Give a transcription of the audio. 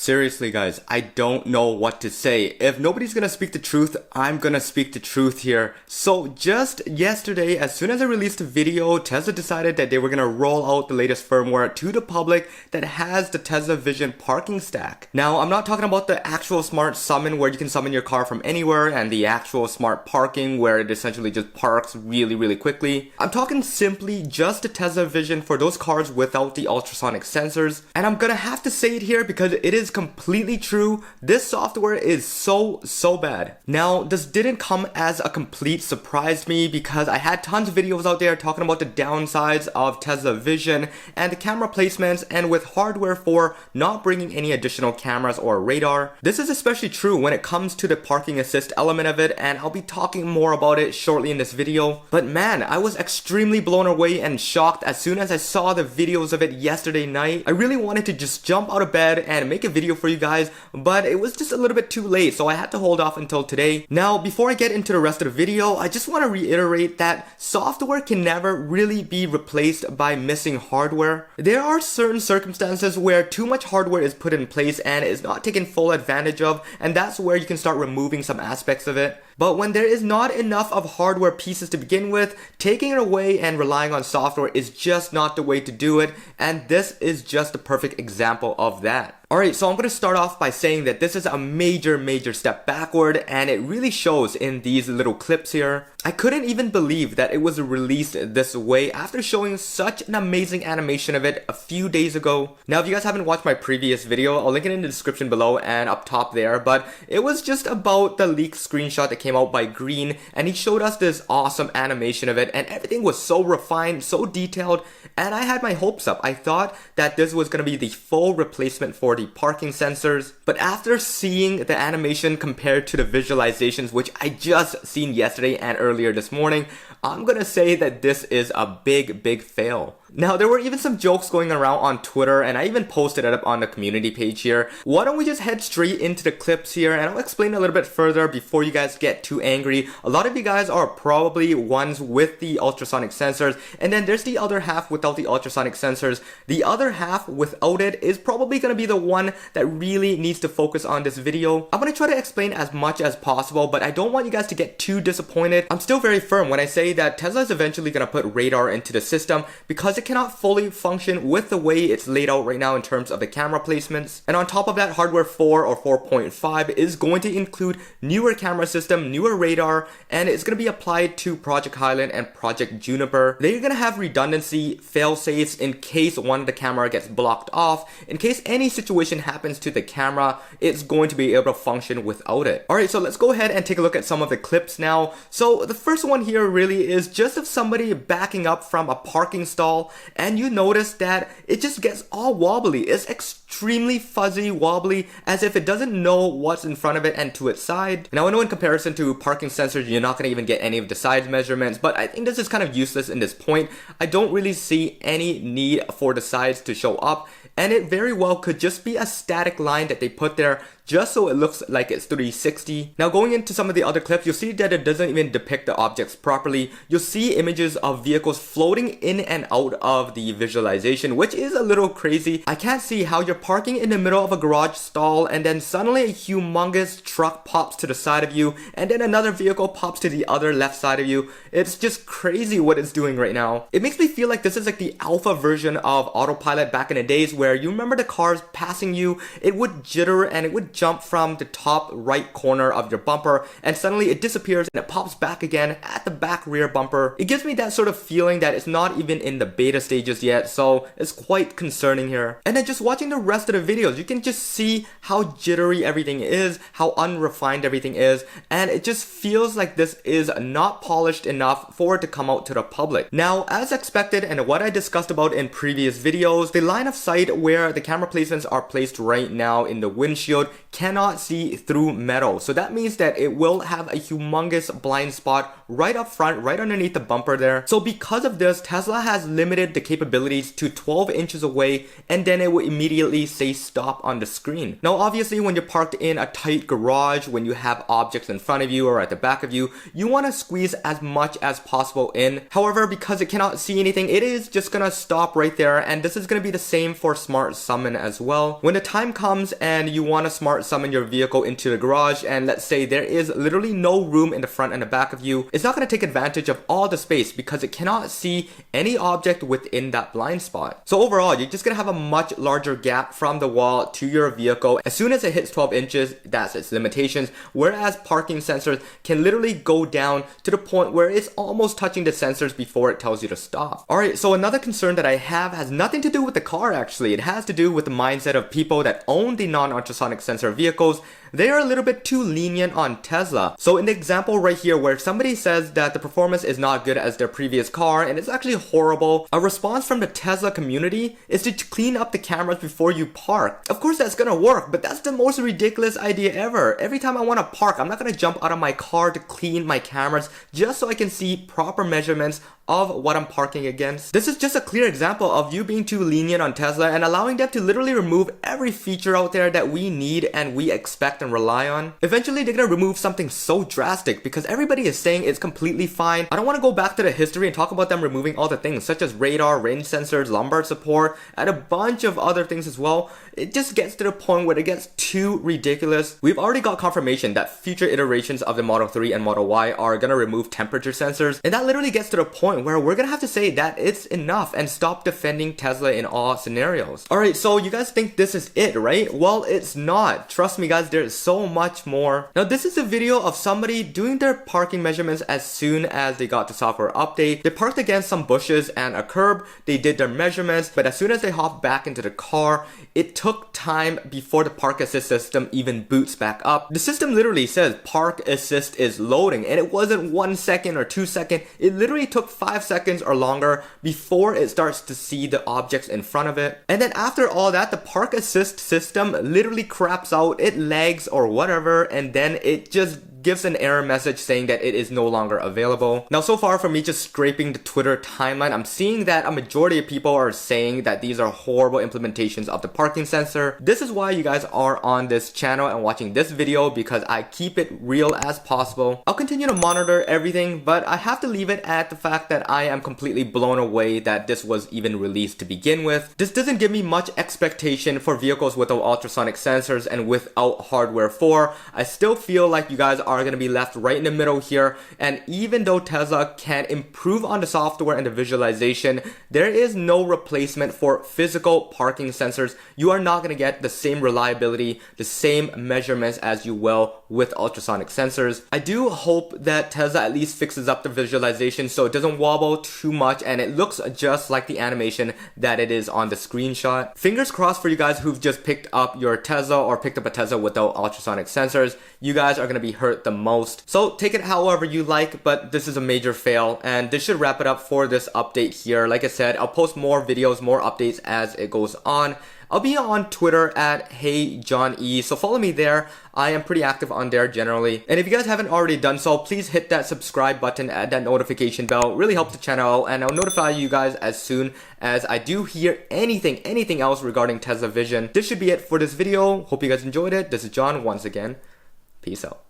Seriously guys, I don't know what to say. If nobody's gonna speak the truth, I'm gonna speak the truth here. So just yesterday, as soon as I released a video, Tesla decided that they were gonna roll out the latest firmware to the public that has the Tesla Vision parking stack. Now, I'm not talking about the actual smart summon where you can summon your car from anywhere and the actual smart parking where it essentially just parks really quickly. I'm talking simply just the Tesla Vision for those cars without the ultrasonic sensors. And I'm gonna have to say it here because it is completely true. This software is so bad. Now, this didn't come as a complete surprise to me because I had tons of videos out there talking about the downsides of Tesla Vision and the camera placements and with hardware for not bringing any additional cameras or radar. This is especially true when it comes to the parking assist element of it, and I'll be talking more about it shortly in this video. But man, I was extremely blown away and shocked as soon as I saw the videos of it yesterday night. I really wanted to just jump out of bed and make a video for you guys, but it was just a little bit too late, so I had to hold off until today. Now, before I get into the rest of the video, I just want to reiterate that software can never really be replaced by missing hardware. There are certain circumstances where too much hardware is put in place and is not taken full advantage of, and that's where you can start removing some aspects of it. But when there is not enough of hardware pieces to begin with, taking it away and relying on software is just not the way to do it, and this is just a perfect example of that. Alright, so I'm going to start off by saying that this is a major step backward, and it really shows in these little clips here. I couldn't even believe that it was released this way after showing such an amazing animation of it a few days ago. Now, if you guys haven't watched my previous video, I'll link it in the description below and up top there, but it was just about the leaked screenshot that came out by Green, and he showed us this awesome animation of it, and everything was so refined, so detailed, and I had my hopes up. I thought that this was going to be the full replacement for the parking sensors, but after seeing the animation compared to the visualizations, which I just seen yesterday and earlier this morning, I'm gonna say that this is a big fail. Now, there were even some jokes going around on Twitter, and I even posted it up on the community page here. Why don't we just head straight into the clips here, and I'll explain a little bit further before you guys get too angry. A lot of you guys are probably ones with the ultrasonic sensors, and then there's the other half without the ultrasonic sensors. The other half without it is probably gonna be the one that really needs to focus on this video. I'm gonna try to explain as much as possible, but I don't want you guys to get too disappointed. I'm still very firm when I say that Tesla is eventually gonna put radar into the system because it cannot fully function with the way it's laid out right now in terms of the camera placements. And on top of that, hardware 4 or 4.5 is going to include newer camera system, newer radar, and it's going to be applied to Project Highland and Project Juniper. They're going to have redundancy, fail-safes in case one of the camera gets blocked off. In case any situation happens to the camera, it's going to be able to function without it. Alright, so let's go ahead and take a look at some of the clips now. So the first one here really is just of somebody backing up from a parking stall, and you notice that it just gets all wobbly. It's extremely fuzzy, wobbly, as if it doesn't know what's in front of it and to its side. Now, I know in comparison to parking sensors, you're not going to even get any of the side measurements, but I think this is kind of useless in this point. I don't really see any need for the sides to show up, and it very well could just be a static line that they put there just so it looks like it's 360. Now, going into some of the other clips, you'll see that it doesn't even depict the objects properly. You'll see images of vehicles floating in and out of the visualization, which is a little crazy. I can't see how you're parking in the middle of a garage stall and then suddenly a humongous truck pops to the side of you and then another vehicle pops to the other left side of you. It's just crazy what it's doing right now. It makes me feel like this is like the alpha version of autopilot back in the days where you remember the cars passing you, it would jitter and it would jump from the top right corner of your bumper and suddenly it disappears and it pops back again at the back rear bumper. It gives me that sort of feeling that it's not even in the beta stages yet, so it's quite concerning here. And then just watching the rest of the videos, you can just see how jittery everything is, how unrefined everything is, and it just feels like this is not polished enough for it to come out to the public. Now, as expected and what I discussed about in previous videos, the line of sight where the camera placements are placed right now in the windshield cannot see through metal. So that means that it will have a humongous blind spot right up front, right underneath the bumper there. So because of this, Tesla has limited the capabilities to 12 inches away, and then it will immediately say stop on the screen. Now obviously when you're parked in a tight garage, when you have objects in front of you or at the back of you, you want to squeeze as much as possible in. However, because it cannot see anything, it is just gonna stop right there, and this is gonna be the same for Smart Summon as well. When the time comes and you want to Smart Summon your vehicle into the garage, and let's say there is literally no room in the front and the back of you, it's not gonna take advantage of all the space because it cannot see any object within that blind spot. So overall, you're just gonna have a much larger gap from the wall to your vehicle. As soon as it hits 12 inches, that's its limitations, whereas parking sensors can literally go down to the point where it's almost touching the sensors before it tells you to stop. Alright, so another concern that I have has nothing to do with the car actually. It has to do with the mindset of people that own the non-ultrasonic sensor vehicles. They are a little bit too lenient on Tesla. So in the example right here where somebody says that the performance is not good as their previous car and it's actually horrible, a response from the Tesla community is to clean up the cameras before you park. Of course that's gonna work, but that's the most ridiculous idea ever. Every time I want to park, I'm not gonna jump out of my car to clean my cameras just so I can see proper measurements of what I'm parking against. This is just a clear example of you being too lenient on Tesla and allowing them to literally remove every feature out there that we need and we expect and rely on. Eventually they're gonna remove something so drastic because everybody is saying it's completely fine. I don't want to go back to the history and talk about them removing all the things such as radar, range sensors, lumbar support, and a bunch of other things as well. It just gets to the point where it gets too ridiculous. We've already got confirmation that future iterations of the Model 3 and Model Y are gonna remove temperature sensors, and that literally gets to the point where we're gonna have to say that it's enough and stop defending Tesla in all scenarios. Alright, so you guys think this is it, right? Well, it's not. Trust me guys, there's so much more. Now this is a video of somebody doing their parking measurements as soon as they got the software update. They parked against some bushes and a curb, they did their measurements, but as soon as they hopped back into the car, it took time before the park assist system even boots back up. The system literally says park assist is loading, and it wasn't 1 second or 2 seconds. It literally took 5 seconds or longer before it starts to see the objects in front of it. And then after all that, the park assist system literally craps out, it lags or whatever, and then it just gives an error message saying that it is no longer available. Now so far from me just scraping the Twitter timeline, I'm seeing that a majority of people are saying that these are horrible implementations of the parking sensor. This is why you guys are on this channel and watching this video, because I keep it real as possible. I'll continue to monitor everything, but I have to leave it at the fact that I am completely blown away that this was even released to begin with. This doesn't give me much expectation for vehicles without ultrasonic sensors and without hardware 4. I still feel like you guys are going to be left right in the middle here, and even though Tesla can improve on the software and the visualization, there is no replacement for physical parking sensors. You are not going to get the same reliability, the same measurements as you will with ultrasonic sensors. I do hope that Tesla at least fixes up the visualization so it doesn't wobble too much and it looks just like the animation that it is on the screenshot. Fingers crossed for you guys who've just picked up your Tesla or picked up a Tesla without ultrasonic sensors. You guys are going to be hurt the most. So take it however you like, but this is a major fail, and this should wrap it up for this update here. Like I said, I'll post more videos, more updates as it goes on. I'll be on Twitter at HeyJohnE, so follow me there. I am pretty active on there generally. And if you guys haven't already done so, please hit that subscribe button, add that notification bell. It really helps the channel, and I'll notify you guys as soon as I do hear anything else regarding Tesla Vision. This should be it for this video. Hope you guys enjoyed it. This is John once again. Peace out.